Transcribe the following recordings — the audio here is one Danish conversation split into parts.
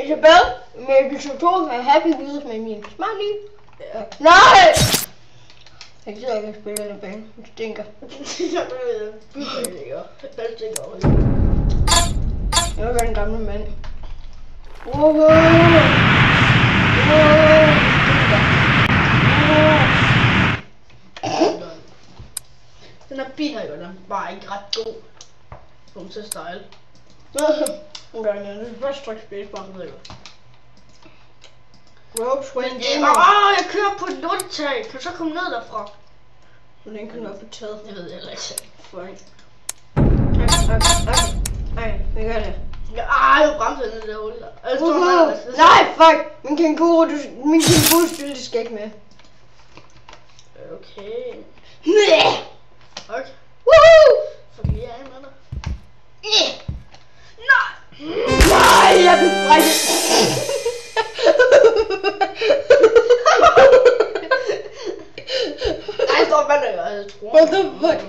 Isabel, med episode 2 er Happy Wheels med min smiley. Ja. Nej! Jeg gider ikke at spille den bane. Det stinker. Jeg vil være en gammel mand. Wow. Den her bil her, den er bare ikke ret god. Kom til style. Okay, det er først tryk spacebar. Jeg kører på et lundtag. Kan du så komme ned derfra? Hvordan kan du være på taget? Jeg ved heller ikke. Fuck. Ej, hvad gør det? Jeg bremser ned i det hul der. Nej, fuck! Min kænguru spil, det skal ikke med. Okay. Nej! Okay. Woohoo! Fuck, jeg er med dig. Nej, jeg vil brække. Nej, stop med det, jeg tror. What the fuck?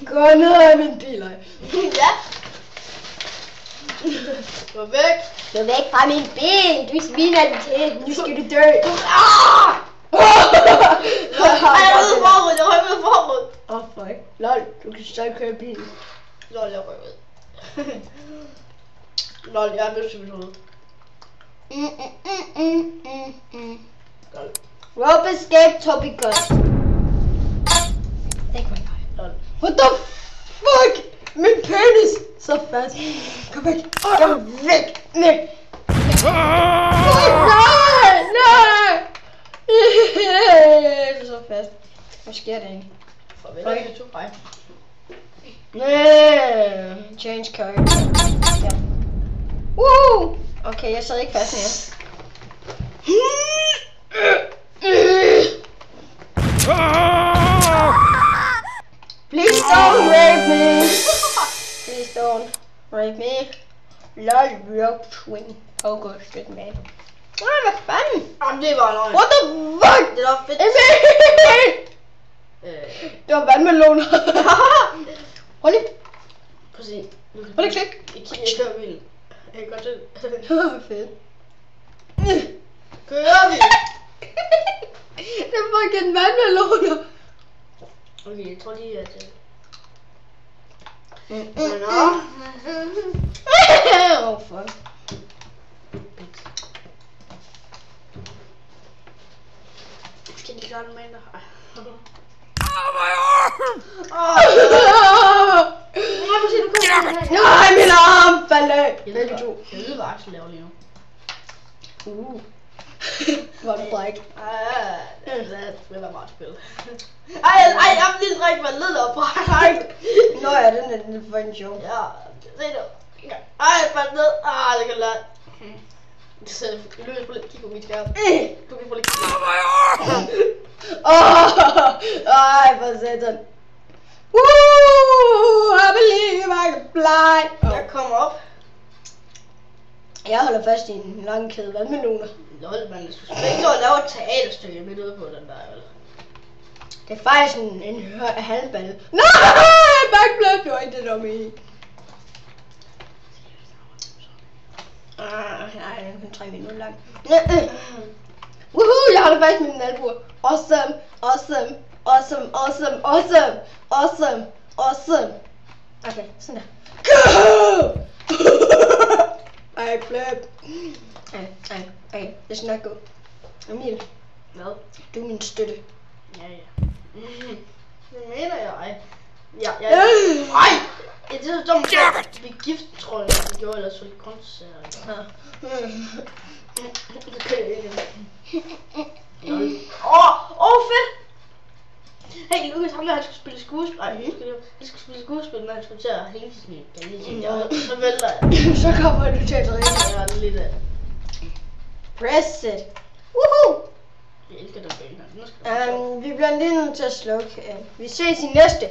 Gå ned af min bil, ej. Ja. Gå væk. Gå væk fra min bil, du sviner det til. Nu skal du dø. Jeg er ude forrud. Åh, fuck. Lol, du kan stadig køre bil. Lol, jeg røg ud. Lol, jeg er blevet sygt ud. Rope escape Topicus. Det går ikke. Lol. What the fuck? Min penis! Så fast. Kom væk. Kom væk. Nej. Nej. Det er så fast. Hvad sker der egentlig? Farvel, jeg tog mig. Nej. Change character. Ja. Woo! Okay, jeg sad ikke fast mere. Please don't rape me. Please don't rape me. Lol, rope swing. Oh god, shit man. Hvad fanden? Jamen, det var løgn. What the fuck? Det var fedt. Det var vandmeloner. Hold lige. Præcis. Hold lige klik. Jeg kører bil. Jeg kan godt se det. Fedt. Kører bil. Det er fucking vandmeloner. Okay, jeg tror lige, at... Oh fuck. Skal de gøre det med dig? My arm! Nej, min arm faldt af. Begge to. Jeg ved, hvad Axel laver lige nu. Var det bræk? Det var meget spil. Ej, jeg vil lige drikke mig lidt op på. Nå ja, den er lidt fucking sjov. Ja, se nu. Ej, jeg faldt ned. Det kan lade. Løs på lidt, kig på mit skærm. Du kan få lidt kig. My arm! Ej, for satan. Woo! I believe I can fly. Jeg kommer op. Jeg holder fast i en lang kæde vandmeloner. Lol, man skulle ikke lave et teaterstykke midt ude på den der, vel? Det er faktisk en halvballe. Nej, backflip, det var ikke det, der var meningen. Nej, den kun 3 minutter lang. Woohoo, jeg holder fast med min albuer. Awesome, awesome, awesome, awesome, awesome, awesome, awesome. Okay, sådan der. Go! Backflip. Ej, det skal nok gå. Emil, Hvad? du er min støtte. Ja. Det mener jeg. Ja. Ej! Det er så dumt, at det bliver gift, tror jeg, det gjorde, ellers så det kunst. Fedt! Hey, Lukas, ham der, han skulle spille skuespil. Nej, han skulle spille skuespil, men han skulle til at hænge til sin galge. Så vælter jeg. Så kommer du til at drikke. Jeg er lidt af. Press it. Woohoo! Jeg elsker den bane her. Vi bliver lige nødt til at slukke. Vi ses i næste.